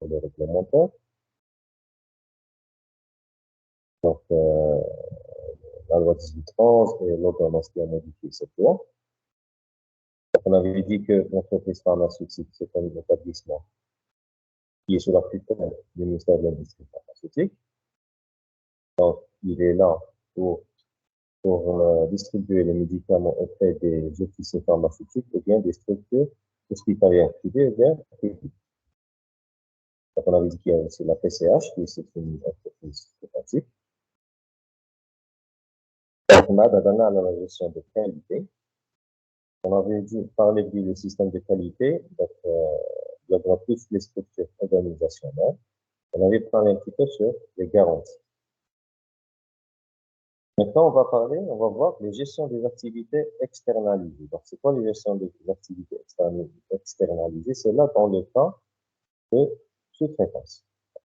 le réglementaire. Donc, la loi 1811 et l'ordonnance qui a modifié cette loi. Donc, on avait dit que l'entreprise pharmaceutique, c'est un établissement qui est sous la tutelle du ministère de l'Industrie pharmaceutique. Donc, il est là pour distribuer les médicaments auprès des officiers pharmaceutiques ou bien des structures hospitalières privées ou bien publiques. Donc, on avait dit qu'il y a aussi la PCH, qui est une entreprise étatique. Donc, on a la gestion de qualité. On avait dit, parlé du système de qualité, donc, il y aura plus les structures organisationnelles. On avait parlé un petit peu sur les garanties. Maintenant, on va voir les gestions des activités externalisées. Donc, c'est quoi les gestions des activités externalisées? C'est là dans le cas de sous-traitance.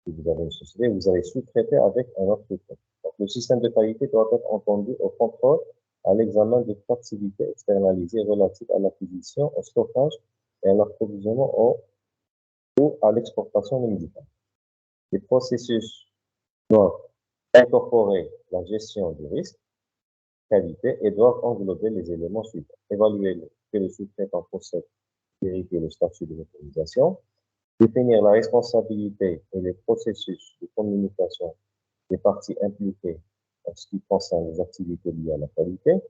Si vous avez une société, vous allez sous-traiter avec un autre sous-traitant. Donc, le système de qualité doit être entendu au contrôle, à l'examen de activités externalisées relatives à l'acquisition, au stockage et à l'approvisionnement ou à l'exportation des médicaments. Les processus doivent incorporer la gestion du risque, qualité et doivent englober les éléments suivants. Évaluer que le sous-traitant possède, vérifier le statut de l'autorisation, définir la responsabilité et les processus de communication des parties impliquées en ce qui concerne les activités liées à la qualité,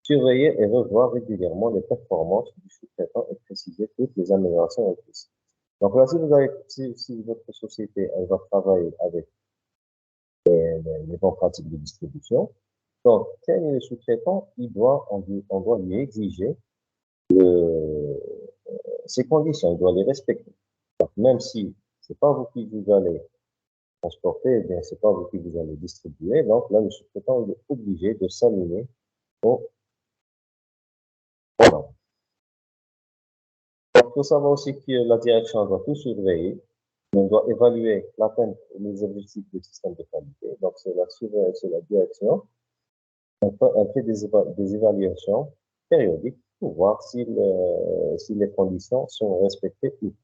surveiller et revoir régulièrement les performances du sous-traitant et préciser toutes les améliorations requises. Donc là, si votre société elle va travailler avec les bonnes pratiques de distribution, donc quel est le sous-traitant, on doit lui exiger ces conditions, il doit les respecter. Donc, même si c'est pas vous qui vous allez transporter, eh bien, c'est pas vous qui vous allez distribuer. Donc, là, le sous-traitant, il est obligé de s'aligner au normes. Donc, il faut savoir aussi que la direction doit tout surveiller. On doit évaluer l'atteinte des objectifs du système de qualité. Donc, c'est la direction. Elle fait des évaluations périodiques pour voir si les conditions sont respectées ou pas.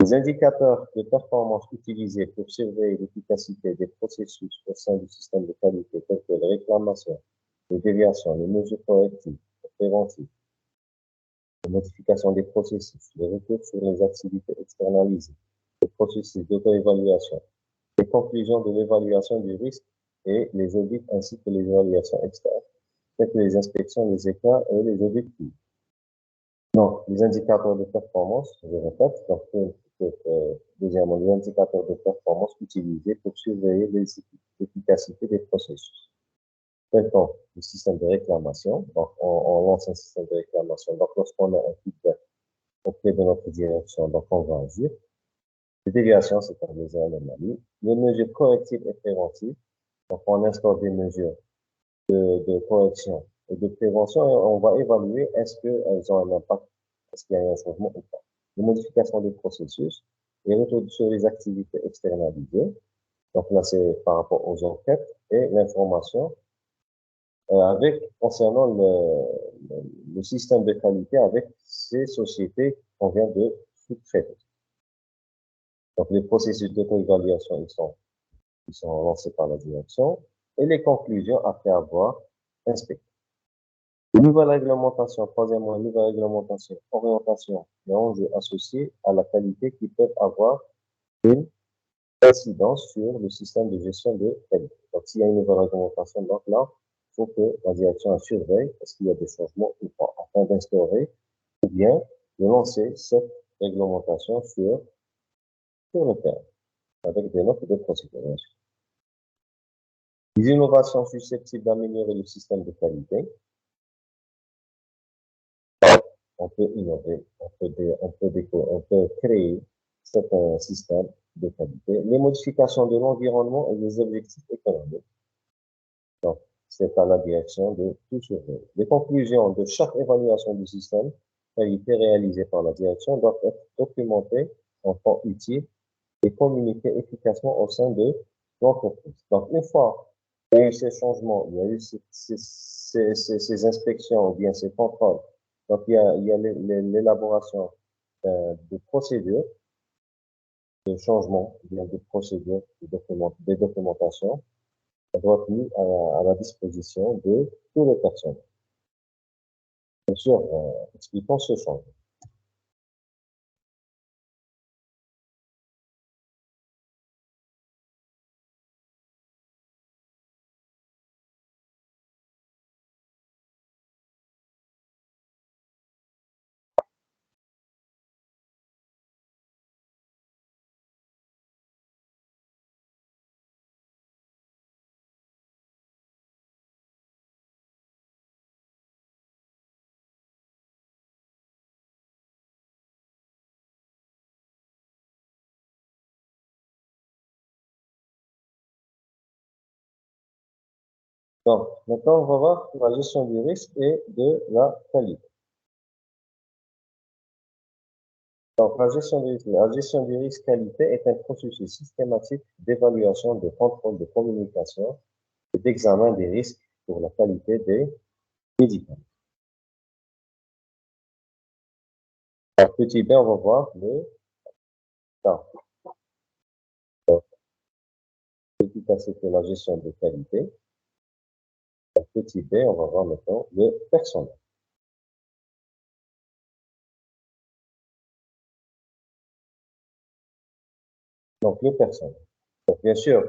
Les indicateurs de performance utilisés pour surveiller l'efficacité des processus au sein du système de qualité, tels que les réclamations, les déviations, les mesures correctives, préventives, les modifications des processus, les retours sur les activités externalisées, le processus d'auto-évaluation, les conclusions de l'évaluation du risque et les audits ainsi que les évaluations externes, telles que les inspections, les écarts et les objectifs. Donc, les indicateurs de performance, je répète, donc, deuxièmement, les indicateurs de performance utilisés pour surveiller l'efficacité des processus. Tels que le système de réclamation, donc on lance un système de réclamation. Donc, lorsqu'on a un feedback auprès de notre direction, donc on va agir. Les déviations, c'est-à-dire les anomalies. Les mesures correctives et préventives, donc on instaure des mesures de correction et de prévention et on va évaluer est-ce qu'elles ont un impact, est-ce qu'il y a un changement ou pas. Les modifications des processus, les retours sur les activités externalisées, donc là c'est par rapport aux enquêtes et l'information concernant le système de qualité avec ces sociétés qu'on vient de sous-traiter. Donc les processus d'auto-évaluation, ils sont lancés par la direction et les conclusions après avoir inspecté. Une nouvelle réglementation, troisièmement, une nouvelle réglementation, orientation et enjeux associés à la qualité qui peuvent avoir une incidence sur le système de gestion de qualité. Donc, s'il y a une nouvelle réglementation, donc là, il faut que la direction surveille est-ce qu'il y a des changements ou pas, afin d'instaurer ou bien de lancer cette réglementation sur le terrain, avec des notes de procédure. Les innovations susceptibles d'améliorer le système de qualité. On peut innover, on peut créer certains systèmes de qualité. Les modifications de l'environnement et des objectifs économiques. Donc, c'est à la direction de tout surveiller. Les conclusions de chaque évaluation du système qualité réalisée par la direction doivent être documentées en temps utile et communiquées efficacement au sein de l'entreprise. Donc, une fois qu'il y a eu ces changements, il y a eu ces inspections ou bien ces contrôles, donc il y a l'élaboration de procédures de changement, bien de procédures, des documentations, ça doit être mis à la disposition de tous les personnels. Bien sûr, expliquons ce changement. Donc, maintenant, on va voir la gestion du risque et de la qualité. Donc, la gestion du risque qualité est un processus systématique d'évaluation, de contrôle, de communication et d'examen des risques pour la qualité des médicaments. Alors, petit b, on va voir le temps. Donc, petit a, c'était la gestion de qualité. Petit b, on va voir maintenant le personnel. Donc, le personnel. Donc, bien sûr,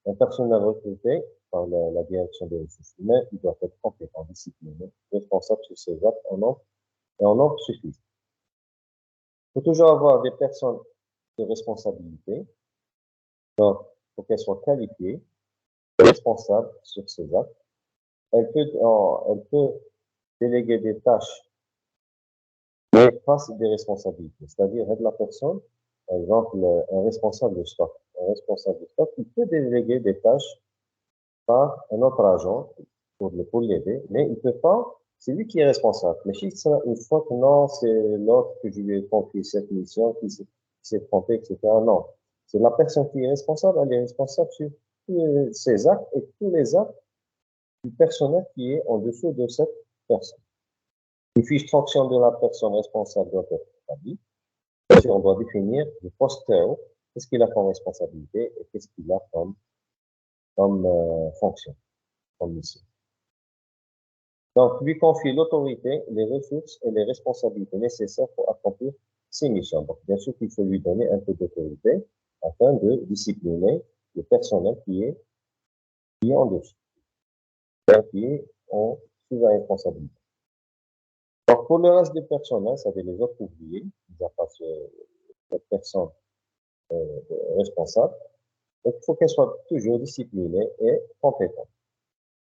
un personnel recruté par la direction des ressources humaines, il doit être compétent, discipliné, responsable sur ses actes en nombre suffisant. Il faut toujours avoir des personnes de responsabilité. Donc, il faut qu'elles soient qualifiées, responsables sur ses actes. Elle peut déléguer des tâches, mais pas des responsabilités. C'est-à-dire, être la personne, par exemple, un responsable de stock. Un responsable de stock, il peut déléguer des tâches par un autre agent pour l'aider, mais il peut pas, c'est lui qui est responsable. Mais si ça, une fois que non, c'est l'autre que je lui ai confié cette mission qui s'est trompé, etc. Non. C'est la personne qui est responsable, elle est responsable sur tous ses actes et tous les actes du personnel qui est en dessous de cette personne. Une fiche de fonction de la personne responsable doit être établie. On doit définir le poste, qu'est-ce qu'il a comme responsabilité et qu'est-ce qu'il a comme fonction, comme mission. Donc, lui confier l'autorité, les ressources et les responsabilités nécessaires pour accomplir ses missions. Donc, bien sûr qu'il faut lui donner un peu d'autorité afin de discipliner le personnel qui est en dessous, qui est sous la responsabilité. Donc, pour le reste du personnel, ça veut les autres ouvriers, ils appartiennent cette personne responsable. Donc, il faut qu'elle soit toujours disciplinée et compétente.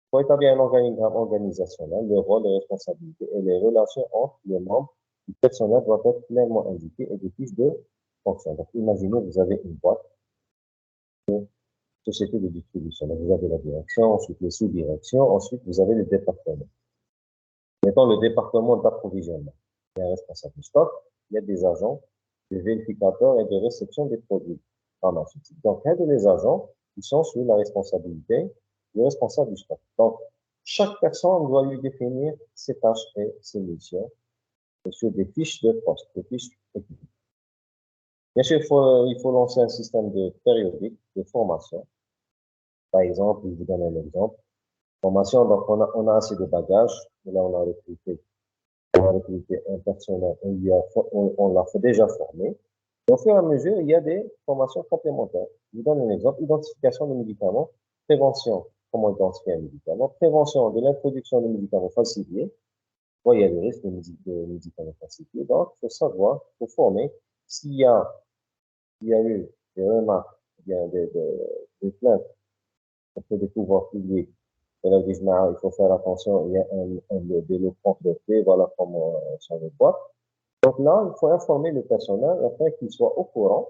Pour établir un organigramme organisationnel, le rôle, les responsabilités et les relations entre les membres du personnel doivent être clairement indiqués et des fiches de fonction. Donc, imaginez, vous avez une boîte de société de distribution. Donc, vous avez la direction, ensuite les sous-directions, ensuite vous avez les départements. Mettons le département d'approvisionnement. Il y a un responsable du stock, il y a des agents, des vérificateurs et de réception des produits pharmaceutiques. Donc, il y a des agents qui sont sous la responsabilité du responsable du stock. Donc, chaque personne doit lui définir ses tâches et ses missions sur des fiches de poste, des fiches techniques. Bien sûr, il faut lancer un système de périodique de formation. Par exemple, je vous donne un exemple. Formation, donc on a assez de bagages. Et là, on a recruté un personnel, on l'a déjà formé. Et au fur et à mesure, il y a des formations complémentaires. Je vous donne un exemple. Identification des médicaments, prévention, comment identifier un médicament, prévention de l'introduction de médicaments falsifiés. Bon, il y a des risques de médicaments falsifiés. Donc, il faut savoir, il faut former s'il y a eu des remarques, bien des plaintes auprès des pouvoirs publics. Et là, ils disent, il faut faire attention, il y a des lots complétés, voilà comment sont les boîtes. Donc là, il faut informer le personnel afin qu'il soit au courant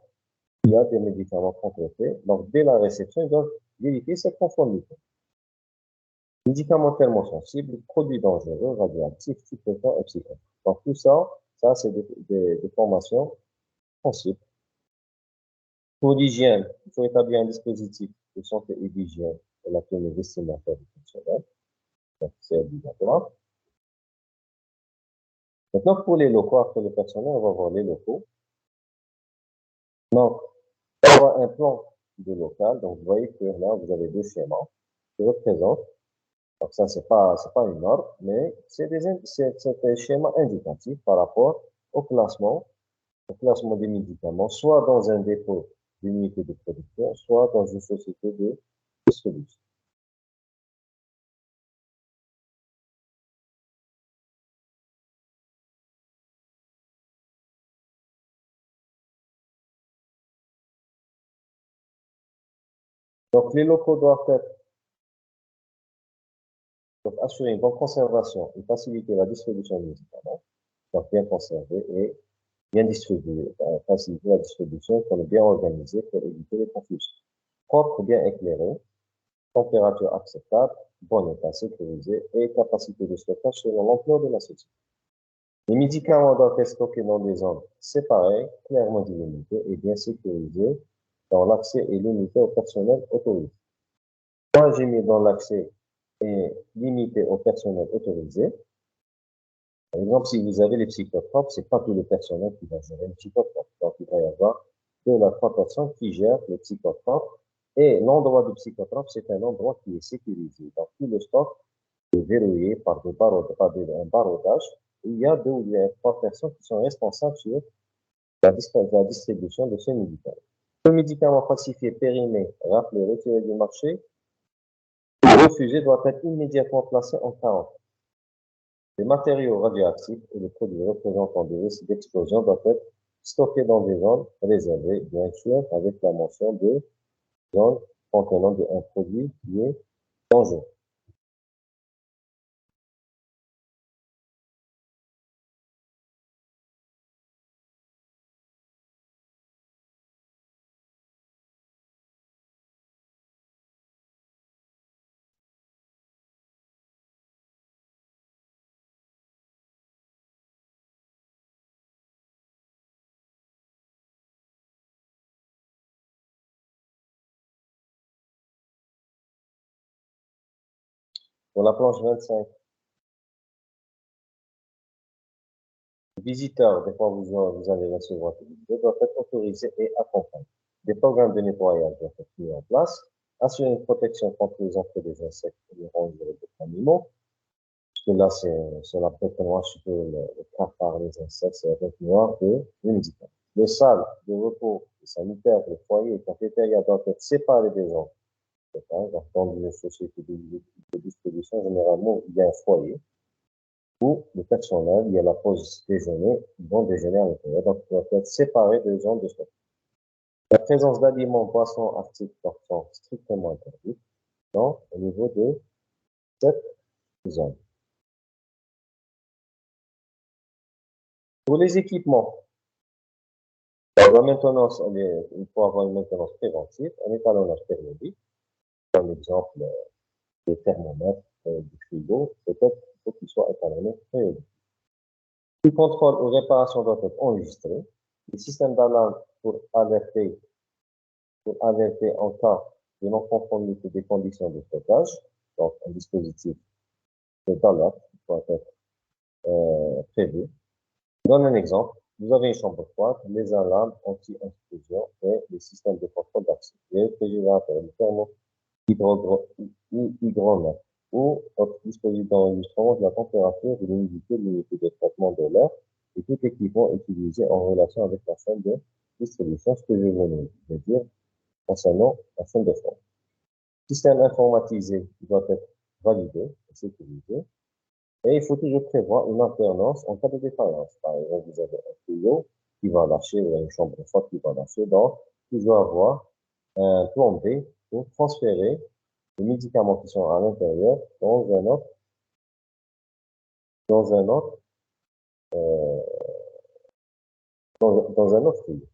qu'il y a des médicaments complétés. Donc, dès la réception, ils doivent vérifier cette conformité. Médicaments tellement sensibles, produits dangereux, radioactifs, stupéfiants et psychotropes. Donc, tout ça, c'est des formations sensibles. Pour l'hygiène, il faut établir un dispositif de santé et d'hygiène pour la tenue vestimentaire du personnel. Donc, c'est obligatoire. Maintenant, pour les locaux, après le personnel, on va voir les locaux. Donc, avoir un plan de local. Donc, vous voyez que là, vous avez deux schémas qui représentent. Donc, ça, c'est pas une norme, mais c'est un schéma indicatif par rapport au classement des médicaments, soit dans un dépôt d'unité de production, soit dans une société de distribution. Donc, les locaux doivent assurer une bonne conservation et faciliter la distribution des médicaments, donc bien conservés et bien distribués, faciliter la distribution, qu'on est bien organisé pour éviter les confusions. Propre, bien éclairé, température acceptable, bon état sécurisé et capacité de stockage selon l'ampleur de la société. Les médicaments doivent être stockés dans des zones séparées, clairement délimitées et bien sécurisées, dont l'accès est limité au personnel autorisé. Moi, j'ai mis dans l'accès est limité au personnel autorisé. Par exemple, si vous avez les psychotropes, c'est pas tout le personnel qui va gérer les psychotropes. Donc, il va y avoir deux à trois personnes qui gèrent les psychotropes. Et l'endroit du psychotrope, c'est un endroit qui est sécurisé. Donc, tout le stock est verrouillé par un barodage. Il y a deux ou trois personnes qui sont responsables sur la distribution de ces médicaments. Le médicament falsifié, périmé, rappelé, retiré du marché, ou refusé doit être immédiatement placé en quarantaine. Les matériaux radioactifs et les produits représentant des risques d'explosion doivent être stockés dans des zones réservées, bien sûr, avec la mention de zone contenant un produit qui est dangereux. Pour la planche 25, les visiteurs, des fois vous allez recevoir des visites, doivent être autorisés et accompagnés. Des programmes de nettoyage doivent être mis en place, assurer une protection contre les entrées des insectes et les rongeurs d'autres animaux. Parce que là, c'est la bête noire, surtout le cafard, les insectes, c'est la bête noire de l'humidité. Les salles de repos, les sanitaires, les foyers, les cafétérias doivent être séparés des gens. Donc, dans une société de distribution, généralement, il y a un foyer où le personnel, il y a la pause déjeuner, ils vont déjeuner à l'intérieur. Donc, ils doivent être séparés des zones de stock. La présence d'aliments, boissons, articles sont strictement interdits au niveau de cette zone. Pour les équipements, la maintenance, il faut avoir une maintenance préventive, un étalonnage périodique. Par exemple, des thermomètres, du frigo, peut-être qu'il faut qu'ils soient étalonnés périodiquement. Le contrôle aux réparations doivent être enregistrés. Les systèmes d'alarme pour alerter en cas de non-conformité des conditions de stockage, donc un dispositif d'alerte doit être prévu. Je donne un exemple. Vous avez une chambre froide, les alarmes anti-intrusion et les systèmes de contrôle d'accès. Les réfrigérateurs, les hygromètres ou autre dispositif d'enregistrement de la température, de l'humidité, de l'unité de traitement de l'air et tout équipement utilisé en relation avec la chaîne de distribution, ce que je venais de dire concernant la chaîne de froid. Système informatisé doit être validé et sécurisé. Et il faut toujours prévoir une alternance en cas de défaillance. Par exemple, vous avez un tuyau qui va lâcher, ou une chambre froide qui va lâcher, donc toujours avoir un plan B pour transférer les médicaments qui sont à l'intérieur dans un autre, euh, dans un autre tuyau.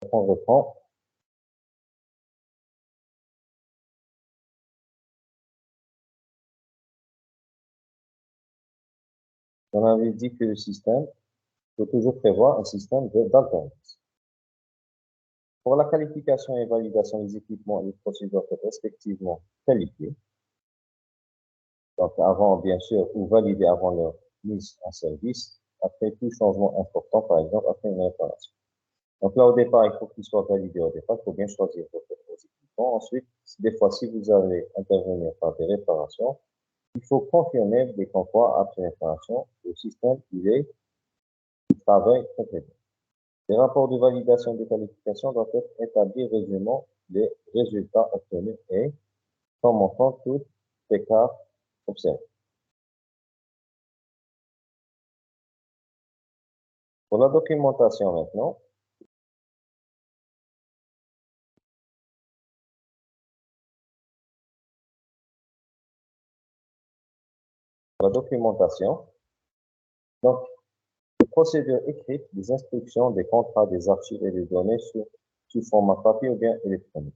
On reprend. On avait dit que le système peut toujours prévoir un système d'alternance. Pour la qualification et validation des équipements, les procédures doivent être respectivement qualifiées. Donc, avant, bien sûr, ou validées avant leur mise en service, après tout changement important, par exemple, après une réparation. Donc là, au départ, il faut qu'il soit validé au départ. Il faut bien choisir vos équipements. Ensuite, des fois, si vous allez intervenir par des réparations, il faut confirmer dès qu'on voit après réparation, le système, il travaille très bien. Les rapports de validation des qualifications doivent être établis résumant les résultats obtenus et commentant tout écart observé. Pour la documentation maintenant, donc, les procédures écrites, des instructions, des contrats, des archives et des données sous format papier ou bien électronique.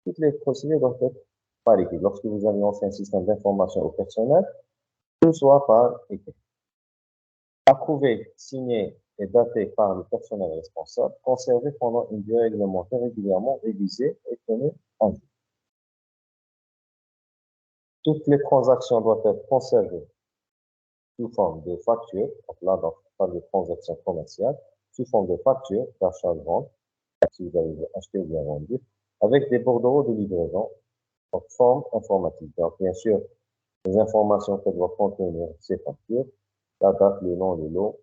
Toutes les procédures doivent être par écrit. Lorsque vous avez lancé un système d'information au personnel, tout soit par écrit. Approuvé, signé et daté par le personnel responsable, conservé pendant une durée réglementaire, régulièrement révisé et tenu en vue. Toutes les transactions doivent être conservées sous forme de facture, donc là, on parle de transactions commerciales, sous forme de facture d'achat-vente, si vous avez acheté ou bien vendu, avec des bordereaux de livraison en forme informatique. Donc, bien sûr, les informations que doivent contenir ces factures, la date, le nom, le lot,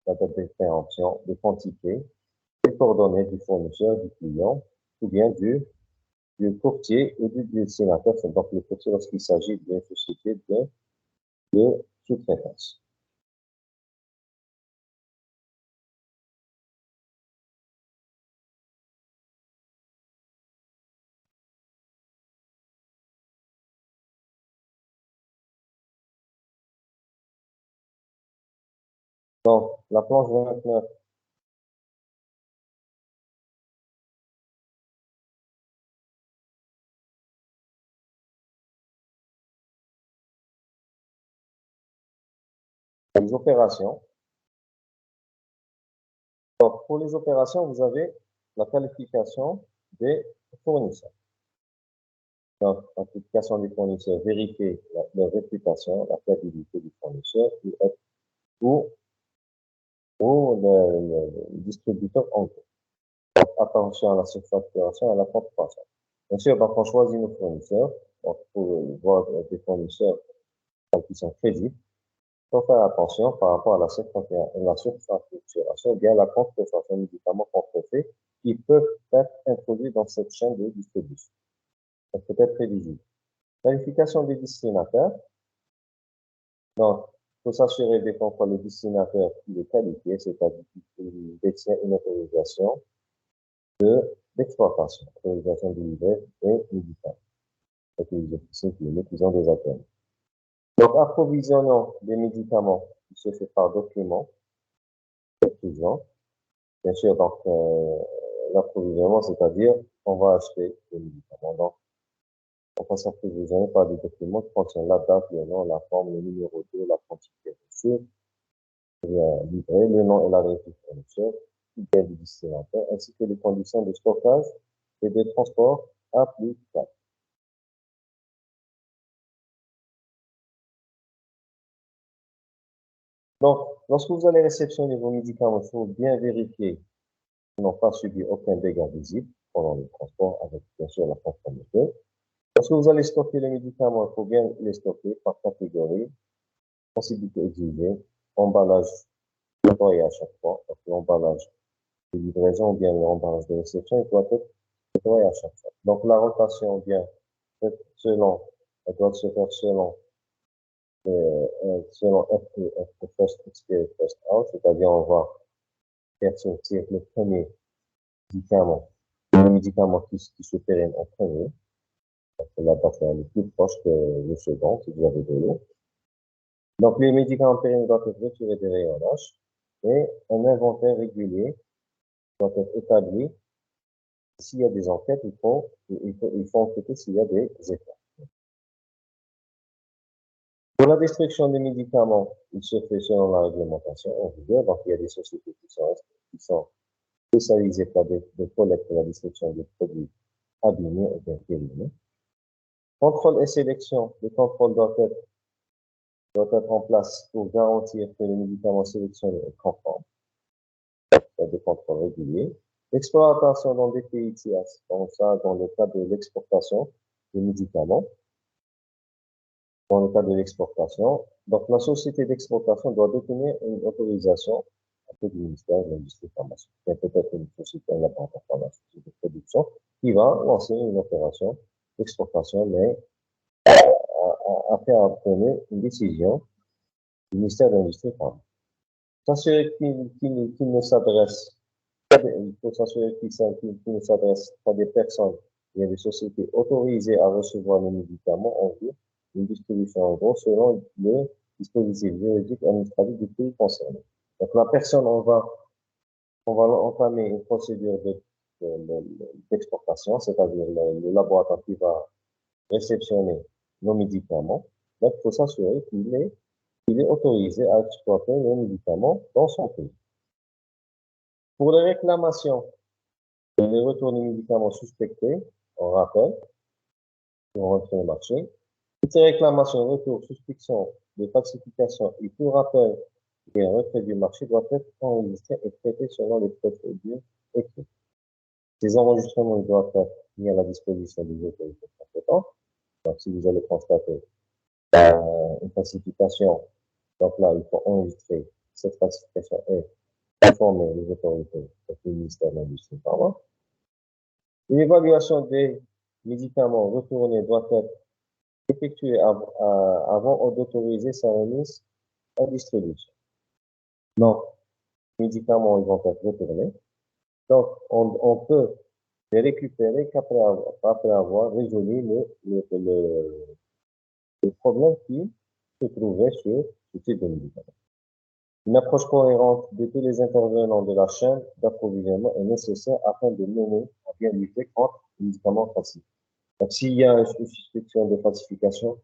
la date de préemption, les quantités, les coordonnées du fournisseur, du client, ou bien du courtier ou du destinataire. C'est donc le courtier lorsqu'il s'agit d'une société de sous-traitance. Donc, la planche 29, les opérations. Donc, pour les opérations, vous avez la qualification des fournisseurs. Donc, la qualification des fournisseurs, vérifier leur réputation, la fiabilité du fournisseur ou, le distributeur en gros. Donc, attention à la surfacturation et à la contrefaçon. Bien sûr, donc, on choisit nos fournisseurs. Donc, pour voir des fournisseurs qui sont crédibles, il faut faire attention par rapport à la surfacturation ou bien la contrefaçon des médicaments contrefaits qui peuvent être introduits dans cette chaîne de distribution. Ça peut être prévisible. Vérification des destinataires. Donc, il faut s'assurer dès qu'on voit le destinataire qui est qualifié, c'est-à-dire qu'il détient une autorisation d'exploitation, autorisation de livrer et médicale. C'est les officiers cliniques, ils ont des accords. Donc, approvisionnant des médicaments qui se fait par document, exemple. Bien sûr, donc, l'approvisionnement, c'est-à-dire, on va acheter des médicaments. Donc, on va s'approvisionner par des documents qui contiennent la date, le nom, la forme, le numéro 2, la quantité reçue, livré, le nom et l'adresse du fournisseur, bien du destinataire, ainsi que les conditions de stockage et de transport applicables. Donc, lorsque vous allez réceptionner vos médicaments, il faut bien vérifier qu'ils n'ont pas subi aucun dégât visible pendant le transport avec, bien sûr, la conformité. Lorsque vous allez stocker les médicaments, il faut bien les stocker par catégorie, possibilité exigée, emballage nettoyé à chaque fois. Donc, l'emballage de livraison ou bien l'emballage de réception, il doit être nettoyé à chaque fois. Donc, la rotation, bien, selon, elle doit se faire selon FE, First Experience, First Out, c'est-à-dire on va faire sortir le premier médicament, le médicament qui se pérenne en premier, parce que la date est plus proche que le second, si vous avez de l'eau. Donc, les médicaments pérennes doivent être retirés des rayonnages et un inventaire régulier doit être établi. S'il y a des enquêtes, il faut enquêter s'il y a des états. Pour la destruction des médicaments, il se fait selon la réglementation en vigueur. Donc, il y a des sociétés qui sont spécialisées pour de collecte et la destruction des produits abîmés ou bien périmés. Contrôle et sélection. Le contrôle doit être en place pour garantir que les médicaments sélectionnés sont conformes. Des contrôles réguliers. L'exploitation dans des pays tiers, donc ça, dans le cas de l'exportation des médicaments, dans le cas de l'exportation. Donc, la société d'exportation doit détenir une autorisation auprès du ministère de l'Industrie pharmaceutique. Il y a peut-être une société, un laboratoire pharmaceutique de production qui va lancer une opération d'exportation, mais après obtenir une décision du ministère de l'Industrie pharmaceutique. S'assurer qu'il ne s'adresse il faut s'assurer qu'il ne s'adresse pas des personnes et des sociétés autorisées à recevoir les médicaments en vue d'une distribution en gros selon le dispositif juridique administratif du pays concerné. Donc la personne, on va entamer une procédure d'exportation, c'est-à-dire le laboratoire qui va réceptionner nos médicaments. Donc il faut s'assurer qu'il est autorisé à exploiter les médicaments dans son pays. Pour les réclamations et les retours des médicaments suspectés, on rappelle, pour rentrer au marché, toutes ces réclamations, retours, suspicions de falsification et tout rappel et un retrait du marché doivent être enregistrés et traités selon les procédures écrites. Ces enregistrements doivent être mis à la disposition des autorités compétentes. Donc, si vous allez constater une falsification, donc là, il faut enregistrer cette falsification et informer les autorités du ministère de l'Industrie pharma. Une évaluation des médicaments retournés doit être effectuée avant d'autoriser sa remise en distribution. Donc, les médicaments ils vont être retournés. Donc, on peut les récupérer qu'après avoir résolu le problème qui se trouvait sur ce type de médicament. Une approche cohérente de tous les intervenants de la chaîne d'approvisionnement est nécessaire afin de mener à bien lutter contre les médicaments falsifiés. Donc, s'il y a une suspicion de falsification,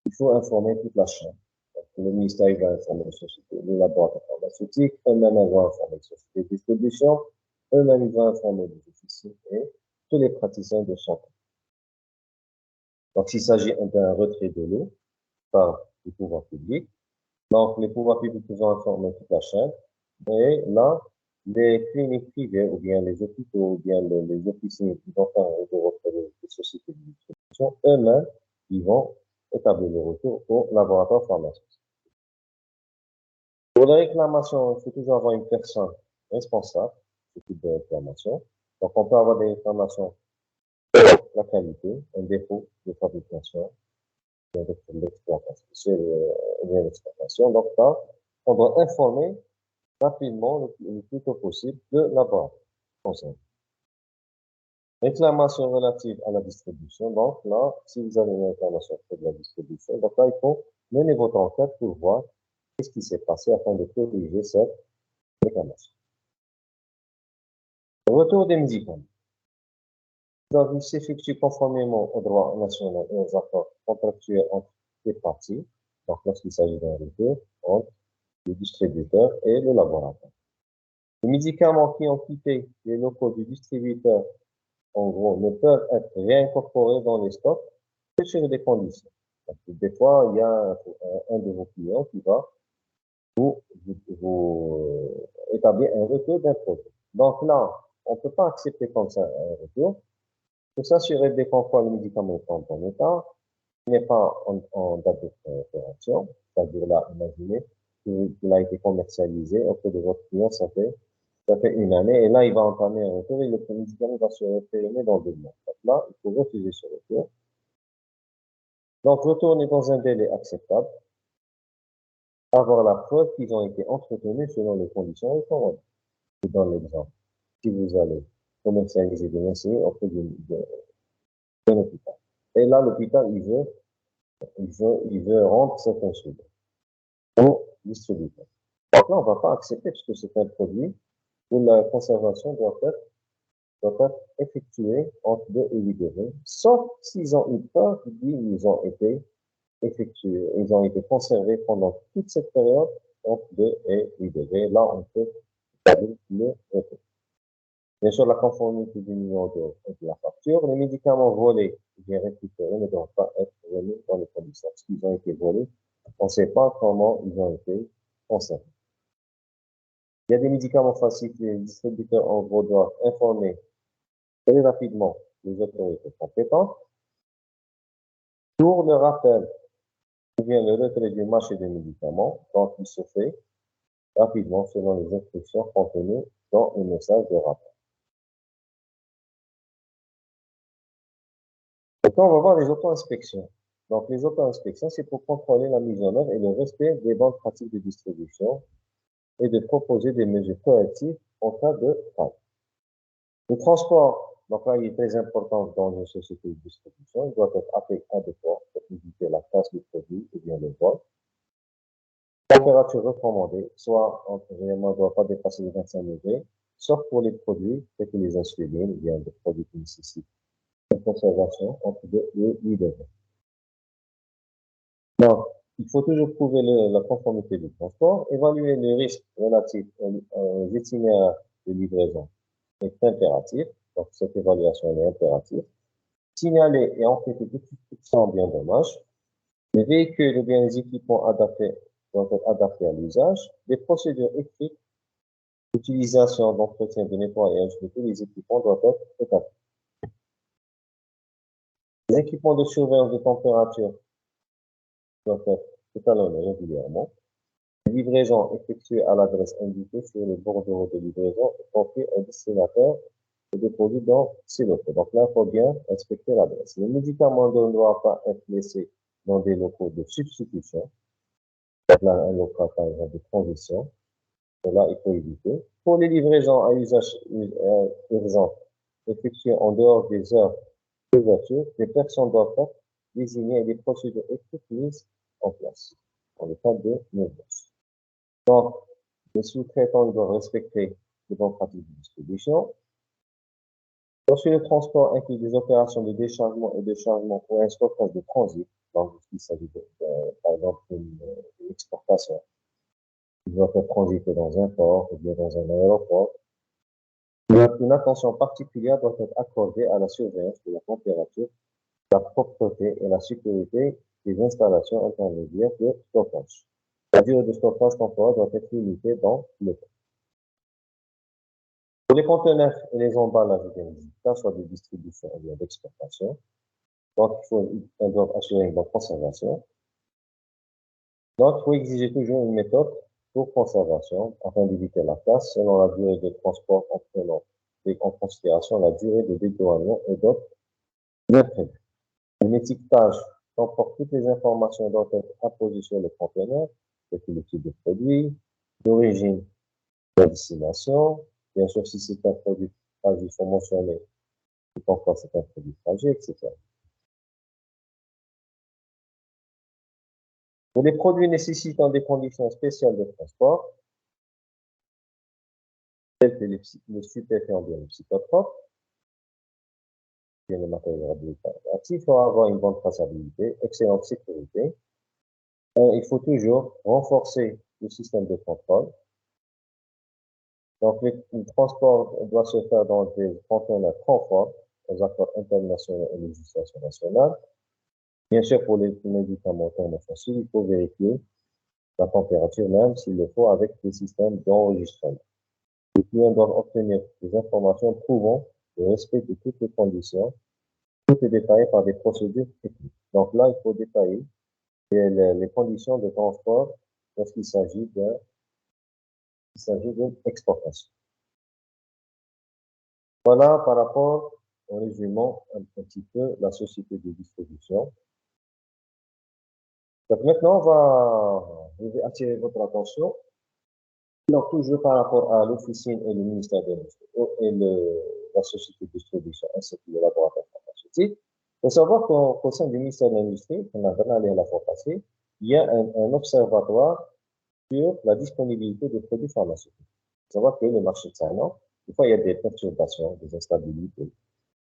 il faut informer toute la chaîne. Donc, le ministère va informer les sociétés, les laboratoires pharmaceutiques, eux-mêmes vont informer les sociétés de distribution, eux-mêmes vont informer les officiers et tous les praticiens de santé. Donc, s'il s'agit d'un retrait de l'eau par les pouvoirs publics, donc les pouvoirs publics vont informer toute la chaîne, et là, les cliniques privées ou bien les hôpitaux ou bien les officines qui vont faire un retour auprès des sociétés de distribution, eux-mêmes, ils vont établir le retour au laboratoire pharmaceutique. Pour les réclamations, il faut toujours avoir une personne responsable de ce type de réclamation. Donc, on peut avoir des réclamations sur la qualité, un défaut de fabrication, l'exploitation. Donc, là, on doit informer rapidement, le plus tôt possible, de la banque concernée. Réclamation relative à la distribution. Donc là, si vous avez une réclamation de la distribution, donc là, il faut mener votre enquête pour voir qu'est-ce qui s'est passé afin de corriger cette réclamation. Retour des médicaments. Donc, il s'effectue conformément au droit national et aux accords contractuels entre les parties. Donc, lorsqu'il s'agit d'un retour entre le distributeur et le laboratoire. Les médicaments qui ont quitté les locaux du distributeur, en gros, ne peuvent être réincorporés dans les stocks que sur des conditions. Parce que des fois, il y a un de vos clients qui va vous établir un retour d'un produit. Donc là, on ne peut pas accepter comme ça un retour. Pour s'assurer dès qu'on voit le médicament est en bon état, il n'est pas en date de péremption, c'est-à-dire là, imaginez qu'il a été commercialisé auprès de votre client, ça fait une année, et là, il va entamer un retour, et le médicament va se périmer dans 2 mois. Donc là, il faut refuser ce retour. Donc, retourner dans un délai acceptable, avoir la preuve qu'ils ont été entretenus selon les conditions recommandables. Je donne l'exemple. Si vous allez commercialiser des insulines auprès d'un hôpital, et là, l'hôpital, il veut rendre cette insuline au distributeur. Donc là, on ne va pas accepter parce que c'est un produit où la conservation doit être effectuée entre 2 et 8 degrés, sauf s'ils ont eu peur, ils ont été effectués, ils ont été conservés pendant toute cette période entre 2 et 8 degrés. Là, on peut établir le retrait. Bien sûr, la conformité du numéro de la facture. Les médicaments volés ou bien récupérés ne doivent pas être remis dans les conditions. Parce qu'ils ont été volés, on ne sait pas comment ils ont été conservés. Il y a des médicaments falsifiés. Les distributeurs, en gros, doivent informer très rapidement les autorités compétentes pour le rappel ou bien le retrait du marché des médicaments quand il se fait rapidement selon les instructions contenues dans le message de rappel. Maintenant, on va voir les auto-inspections. Donc, les auto-inspections, c'est pour contrôler la mise en œuvre et le respect des bonnes pratiques de distribution et de proposer des mesures correctives en cas de faille. Le transport, donc là, il est très important dans une société de distribution. Il doit être adéquat pour éviter la casse du produit ou bien le vol. Température recommandée, soit réellement, ne doit pas dépasser les 25 degrés, sauf pour les produits tels que les insulines ou bien des produits qui nécessitent une conservation entre 2 et 8 degrés. Donc, il faut toujours prouver la conformité du transport, évaluer les risques relatifs aux itinéraires de livraison est impératif. Donc, cette évaluation est impérative. Signaler et enquêter tout sans bien dommage. Les véhicules ou bien les équipements adaptés doivent être adaptés à l'usage. Des procédures écrites d'utilisation, d'entretien, de nettoyage de tous les équipements doivent être établies. Les équipements de surveillance de température doivent être étalonnés régulièrement. Les livraisons effectuées à l'adresse indiquée sur le bordereau de livraison et confiées au destinataire et déposées dans ces locaux. Donc là, il faut bien respecter l'adresse. Les médicaments ne doivent pas être laissés dans des locaux de substitution. Donc là, un local, par exemple, de transition. Cela, il faut éviter. Pour les livraisons à usage urgent effectuées en dehors des heures d'ouverture, les personnes doivent être désignées et des procédures écrites mises en place dans le cas de urgence. Donc, les sous-traitants doivent respecter les bonnes pratiques de distribution. Lorsque le transport inclut des opérations de déchargement et de chargement ou un stockage de transit, donc il s'agit par exemple d'une exportation, il doit être transité dans un port ou bien dans un aéroport. Une attention particulière doit être accordée à la surveillance de la température, la propreté et la sécurité des installations intermédiaires de stockage. La durée de stockage temporaire doit être limitée dans le temps. Pour les conteneurs et les emballages de soit de distribution ou bien d'exportation, donc elles doivent assurer une bonne conservation. Donc, il faut exiger toujours une méthode pour conservation afin d'éviter la casse selon la durée de transport en prenant en considération la durée de dédouanement et d'autres imprévus. Un étiquetage comporte toutes les informations doivent être apposées sur le conteneur, tels que le type de produit, l'origine, la destination, bien sûr, si c'est un produit fragile, il faut mentionner pourquoi c'est un produit fragile, etc. Pour les produits nécessitant des conditions spéciales de transport, tels que les stupéfiants bien les psychotropes, bien les matériels radioactifs, il faut avoir une bonne traçabilité, excellente sécurité. Il faut toujours renforcer le système de contrôle. Donc, le transport doit se faire dans des conteneurs conformes aux accords internationaux et législation nationale. Bien sûr, pour les médicaments thermofossiles, il faut vérifier la température, même s'il le faut, avec des systèmes d'enregistrement. Les clients doivent obtenir des informations prouvant le respect de toutes les conditions. Tout est détaillé par des procédures techniques. Donc là, il faut détailler les conditions de transport lorsqu'il s'agit d'une exportation. Voilà par rapport, en résumant un petit peu la société de distribution. Donc maintenant, je vais attirer votre attention. Donc toujours par rapport à l'officine et le ministère de l'Industrie et la société de distribution ainsi que le laboratoire pharmaceutique. Il faut savoir qu'au sein du ministère de l'Industrie, qu'on a parlé à la fois passée, il y a un observatoire sur la disponibilité des produits pharmaceutiques. savoir que le marché tsaïland, des fois, il y a des perturbations, des instabilités.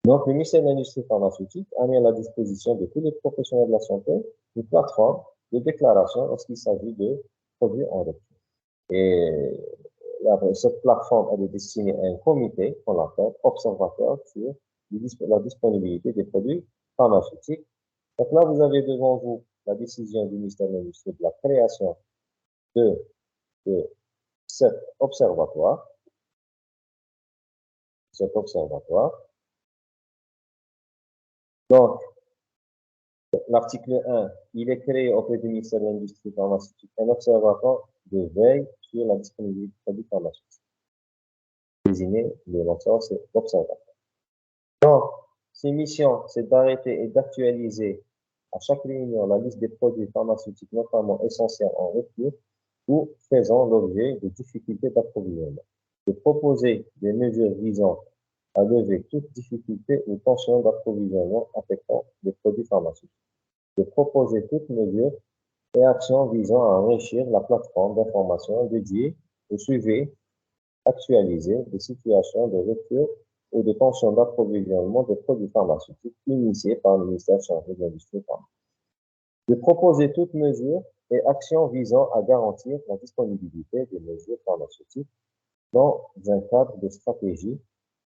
Donc, le ministère de l'Industrie pharmaceutique a mis à la disposition de tous les professionnels de la santé une plateforme de déclaration lorsqu'il s'agit de produits en rupture. Et cette plateforme, elle est destinée à un comité qu'on appelle observateur sur la disponibilité des produits pharmaceutiques. Donc là, vous avez devant vous la décision du ministère de l'Industrie de la création de, de cet observatoire. Cet observatoire. Donc, l'article 1, il est créé auprès du ministère de l'Industrie pharmaceutique un observatoire de veille sur la disponibilité des produits pharmaceutiques. Désigné le lanceur, c'est l'observatoire. Donc, ses missions, c'est d'arrêter et d'actualiser à chaque réunion la liste des produits pharmaceutiques, notamment essentiels en rupture ou faisant l'objet de difficultés d'approvisionnement. De proposer des mesures visant à lever toute difficulté ou tension d'approvisionnement affectant les produits pharmaceutiques. De proposer toute mesure et action visant à enrichir la plateforme d'information dédiée au suivi actualisé des situations de rupture ou de tension d'approvisionnement des produits pharmaceutiques initiées par le ministère chargé de l'industrie pharmaceutique. De proposer toute mesure et action visant à garantir la disponibilité des mesures pharmaceutiques dans un cadre de stratégie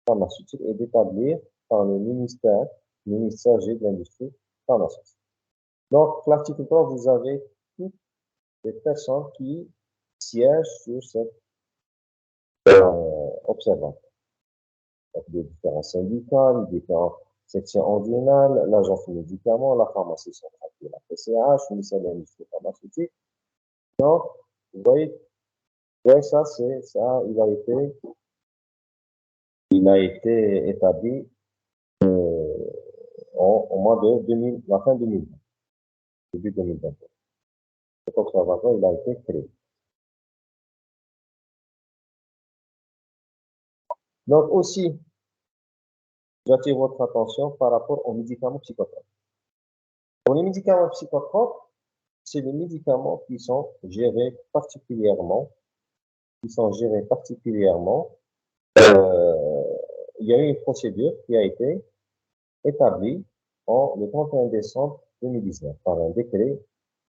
pharmaceutique et d'établir par le ministère chargé de l'industrie pharmaceutique. Donc, l'article 3, vous avez toutes les personnes qui siègent sur cet observatoire. Donc, les différents syndicats, les différentes sections ordinales, l'agence du médicament, la pharmacie centrale, la PCH, le ministère de l'industrie pharmaceutique. Donc, vous voyez, ouais, ça, c'est ça, il a été établi au mois de 2000, la fin 2020, début 2021. Cet observatoire, il a été créé. Donc aussi, j'attire votre attention par rapport aux médicaments psychotropes. Pour les médicaments psychotropes, c'est les médicaments qui sont gérés particulièrement, il y a eu une procédure qui a été établie le 31 décembre 2019 par un décret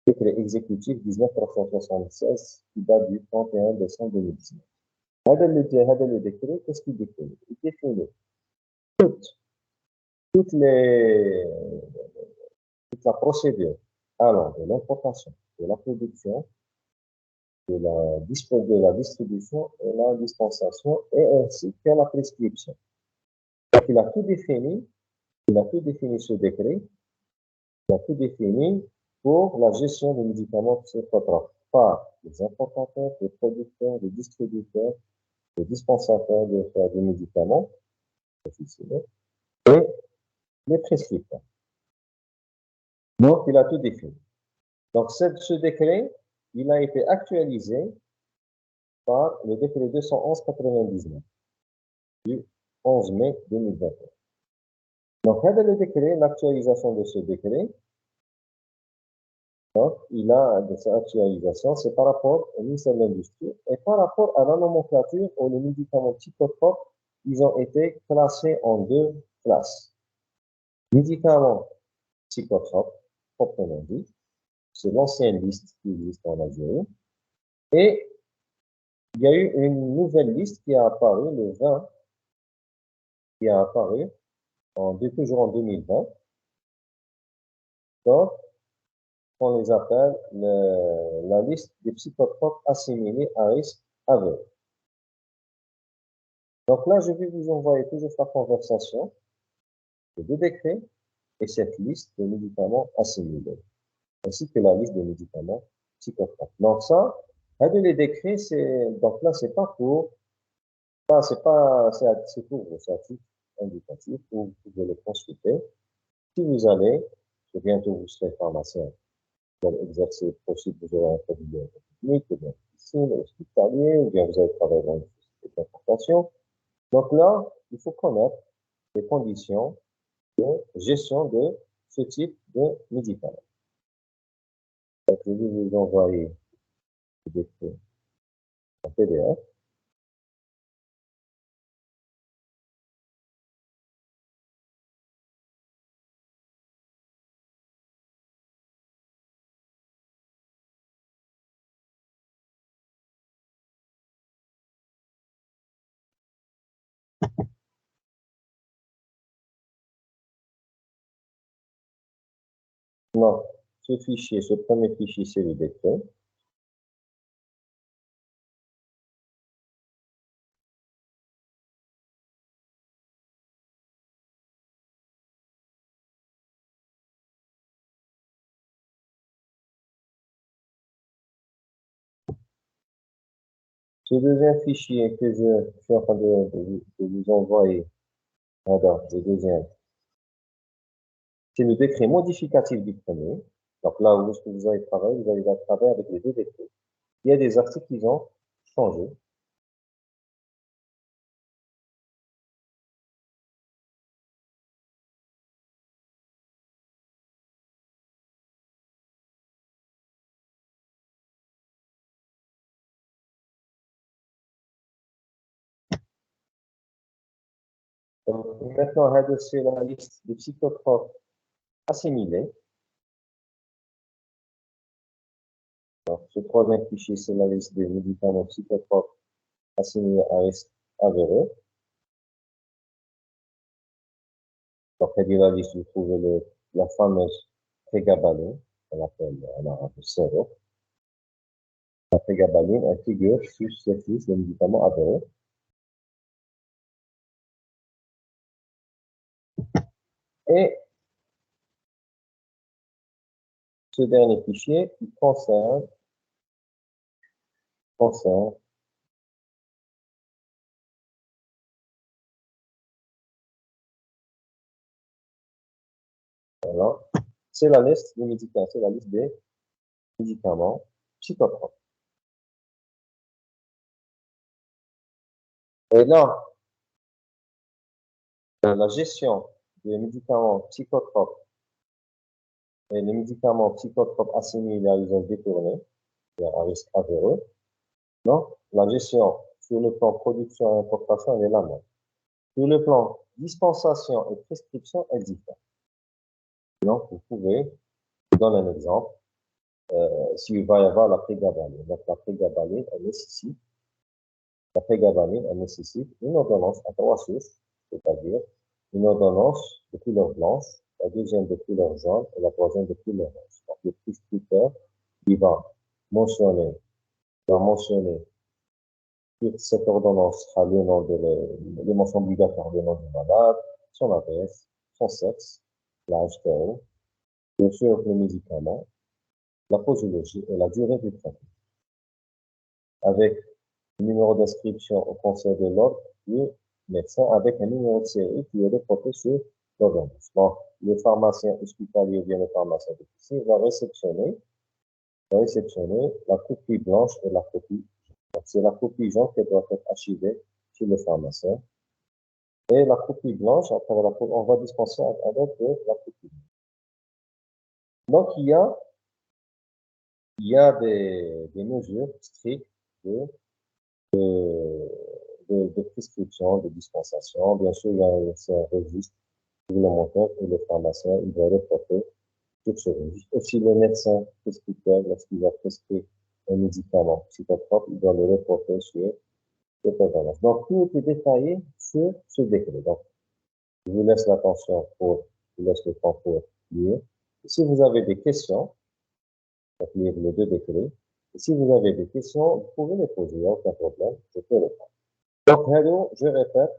exécutif 19376 qui date du 31 décembre 2019. Le décret, qu'est-ce qu'il définit? Il définit toute la procédure allant de l'importation, de la production, de la distribution et la dispensation, et ainsi que la prescription. Donc, il a tout défini ce décret, il a tout défini pour la gestion des médicaments psychotropes par les importateurs, les producteurs, les distributeurs, les dispensateurs de médicaments officinaux et les prescripteurs. Donc, il a tout défini. Donc, ce décret, il a été actualisé par le décret 211/99 du 11 mai 2021. Donc, le décret, l'actualisation de ce décret, donc, il a de sa actualisation, c'est par rapport au ministère de l'Industrie et par rapport à la nomenclature où les médicaments psychotropes, ils ont été classés en deux classes. Médicaments psychotropes, proprement dit, c'est l'ancienne liste qui existe en Algérie. Et il y a eu une nouvelle liste qui a apparu le 20, qui a apparu toujours en 2020. Donc, on les appelle la liste des psychotropes assimilés à risque aveugle. Donc là, je vais vous envoyer toujours la conversation de deux décrets et cette liste de médicaments assimilés, ainsi que la liste des médicaments psychotropes. Donc ça, les décrets, donc là, c'est pas pour, c'est pour vos articles indicatifs où vous pouvez les consulter. Si vous allez, bientôt vous serez pharmacien, vous allez exercer possible, vous aurez un cabinet technique, ou bien médecine, hospitalier, ou bien vous allez travailler dans une société d'importation. Donc là, il faut connaître les conditions de gestion de ce type de médicaments. Donc, je vais vous envoyer des décrets en PDF. Non, ce fichier, ce premier fichier, c'est le décret. Ce deuxième fichier que je suis en train de vous envoyer, pardon, le deuxième, c'est le décret modificatif du premier. Donc là où est-ce que vous allez travailler, vous allez travailler avec les deux décrets. Il y a des articles qui ont changé. Donc, maintenant, c'est la liste des psychotropes assimilés. Donc, ce troisième fichier, c'est la liste des médicaments psychotropes assimilés à risque avéré. Donc, près de la liste, vous trouvez la fameuse prégabaline, qu'on appelle en arabe le sérum. La prégabaline, elle figure sur cette liste des médicaments avérés. Et ce dernier fichier, il concerne voilà, c'est la liste des médicaments, c'est la liste des médicaments psychotropes. Et là, la gestion des médicaments psychotropes et les médicaments psychotropes assimilés à usage détourné, à risque avéré, non, la gestion sur le plan production et importation, elle est la même. Sur le plan dispensation et prescription, elle diffère. Donc, vous pouvez, je donne un exemple, s'il va y avoir la prégabaline. Donc, la prégabaline, elle nécessite une ordonnance à 3 sources, c'est-à-dire une ordonnance de couleur blanche, la deuxième de couleur jaune et la troisième de couleur rose. Donc, le prescripteur, il mentionner, va mentionner sur cette ordonnance sera le nom les mentions obligatoires, le nom du malade, son adresse, son sexe, l'âge tel, bien sûr le médicament, la posologie et la durée du traitement. Avec le numéro d'inscription au conseil de l'ordre du médecin avec un numéro de série qui est reporté sur l'ordonnance. Donc, le pharmacien hospitalier ou bien le pharmacien d'officine va réceptionner la copie blanche et la copie. C'est la copie jaune qui doit être archivée chez le pharmacien. Et la copie blanche, après on va dispenser avec la copie. Donc, il y a des mesures strictes de, de prescription, de dispensation. Bien sûr, il y a un registre réglementaire et le pharmacien, il doit reporter sur ce registre. Aussi, le médecin prescripteur, lorsqu'il va prescrire un médicament psychotrope, il doit le reporter sur cette ordonnance. Donc, tout est détaillé sur ce décret. Donc, je vous laisse l'attention je vous laisse le temps pour lire. Si vous avez des questions, donc lire les deux décrets. Et si vous avez des questions, vous pouvez les poser, il n'y a aucun problème, je peux répondre. Donc, hello, je répète.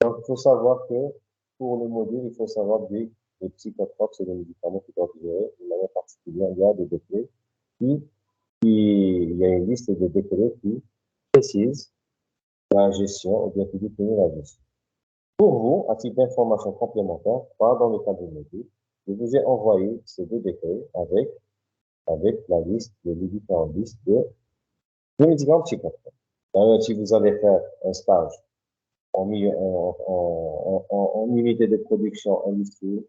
Donc, il faut savoir que pour le module, il faut savoir que les psychotropes, c'est des médicaments qui doivent gérer de manière particulière. Il y a des décrets il y a une liste de décrets qui précisent la gestion ou bien qui définit la gestion. Pour vous, à titre d'information complémentaire, pas dans le cadre du module, je vous ai envoyé ces deux décrets avec la liste, les différentes listes de médicaments psychotropes. D'ailleurs, si vous allez faire un stage en unité de production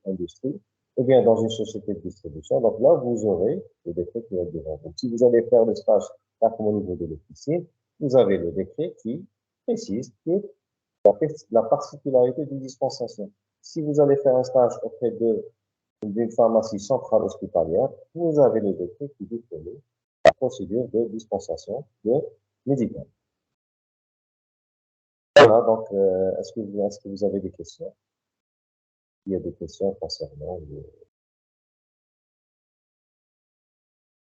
industrie, ou bien dans une société de distribution. Donc là, vous aurez le décret qui est devant vous. Si vous allez faire le stage au niveau de l'officine, vous avez le décret qui précise que la particularité d'une dispensation. Si vous allez faire un stage auprès d'une pharmacie centrale hospitalière, vous avez le décret qui définit la procédure de dispensation de médicaments. Voilà, donc, est-ce que vous avez des questions? Il y a des questions concernant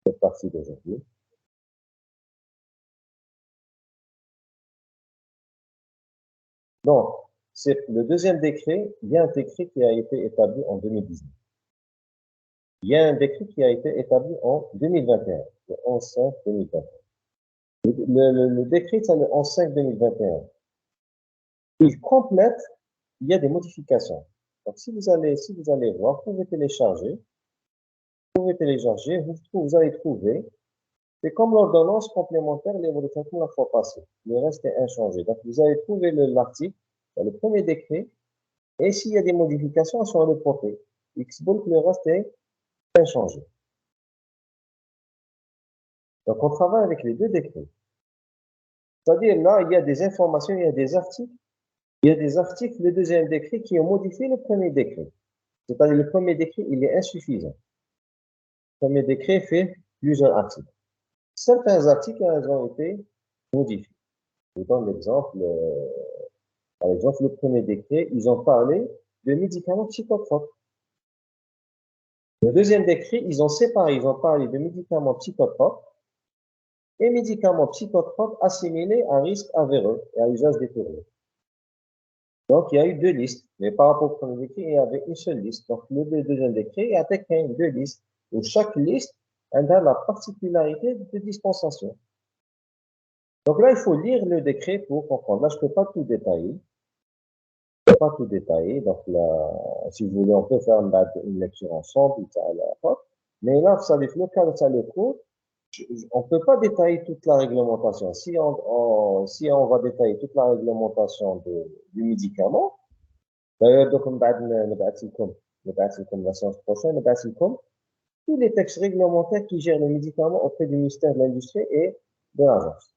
cette partie d'aujourd'hui. Donc, c'est le deuxième décret, il y a un décret qui a été établi en 2019. Il y a un décret qui a été établi en 2021, le 11/5/2021. Le décret, c'est le 11/5/2021. Il complète, il y a des modifications. Donc, si vous allez voir, vous pouvez télécharger, vous allez trouver, c'est comme l'ordonnance complémentaire, les modifications la fois passée. Le reste est inchangé. Donc, vous allez trouver l'article, le premier décret, et s'il y a des modifications, elles sont reportées. Xbox, le reste est inchangé. Donc, on travaille avec les deux décrets. C'est-à-dire, là, il y a des informations, il y a des articles. Il y a des articles, le deuxième décret, qui ont modifié le premier décret. C'est-à-dire, le premier décret, il est insuffisant. Le premier décret fait plusieurs articles. Certains articles, ils ont été modifiés. Je donne l'exemple, par exemple, le premier décret, ils ont parlé de médicaments psychotropes. Le deuxième décret, ils ont séparé, ils ont parlé de médicaments psychotropes et médicaments psychotropes assimilés à risque avéreux et à usage détourné. Donc, il y a eu deux listes, mais par rapport au premier décret, il y avait une seule liste. Donc, le deuxième décret, il y a deux listes, où chaque liste a la particularité de dispensation. Donc là, il faut lire le décret pour comprendre. Là, je ne peux pas tout détailler. Donc là, si vous voulez, on peut faire une lecture ensemble, mais là, vous savez, le cas de ça, le cours, on ne peut pas détailler toute la réglementation. Si on va détailler toute la réglementation du médicament, d'ailleurs, donc, la séance prochaine, tous les textes réglementaires qui gèrent le médicament auprès du ministère de l'Industrie et de l'Agence.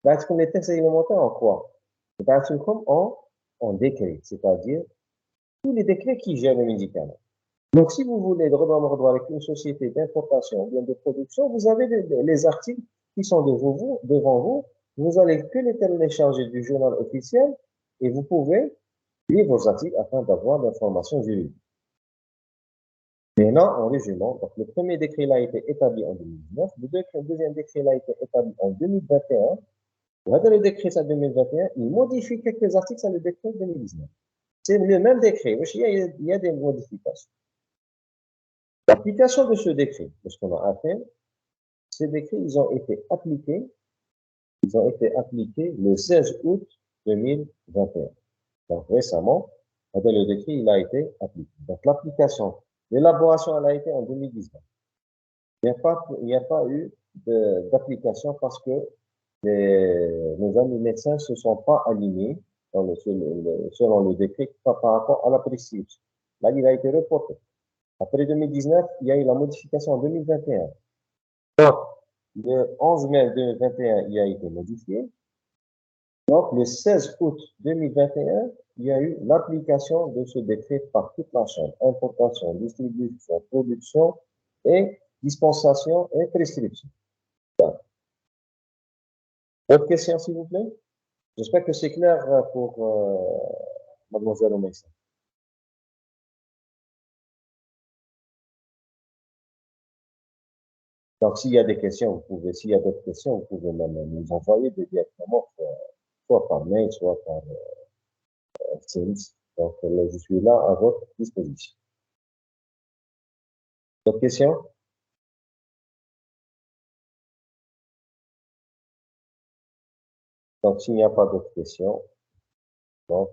Les textes réglementaires en quoi? En décret, c'est-à-dire tous les décrets qui gèrent le médicament. Donc, si vous voulez droit avec une société d'importation ou bien de production, vous avez les articles qui sont devant vous. Vous allez que les télécharger du journal officiel et vous pouvez lire vos articles afin d'avoir l'information juridique. Maintenant, en résumant, donc le premier décret a été établi en 2019, le deuxième décret a été établi en 2021. Le décret, c'est 2021, il modifie quelques articles, c'est le décret 2019. C'est le même décret, il y a des modifications. L'application de ce décret, de ce qu'on a appelé, ces décrets, ils ont été appliqués le 16 août 2021. Donc récemment, le décret, il a été appliqué. Donc l'application, l'élaboration, elle a été en 2019. Il n'y a pas eu d'application parce que nos amis médecins ne se sont pas alignés selon le décret par rapport à la prescription. Là, il a été reporté. Après 2019, il y a eu la modification en 2021. Donc, le 11 mai 2021, il a été modifié. Donc, le 16 août 2021, il y a eu l'application de ce décret par toute la chaîne. Importation, distribution, production et dispensation et prescription. Autre question, s'il vous plaît? J'espère que c'est clair pour mademoiselle Omeissa. Donc, s'il y a des questions, s'il y a d'autres questions, vous pouvez même nous envoyer directement, soit par mail, soit par Teams. Donc, là, je suis là à votre disposition. D'autres questions? Donc, s'il n'y a pas d'autres questions, donc,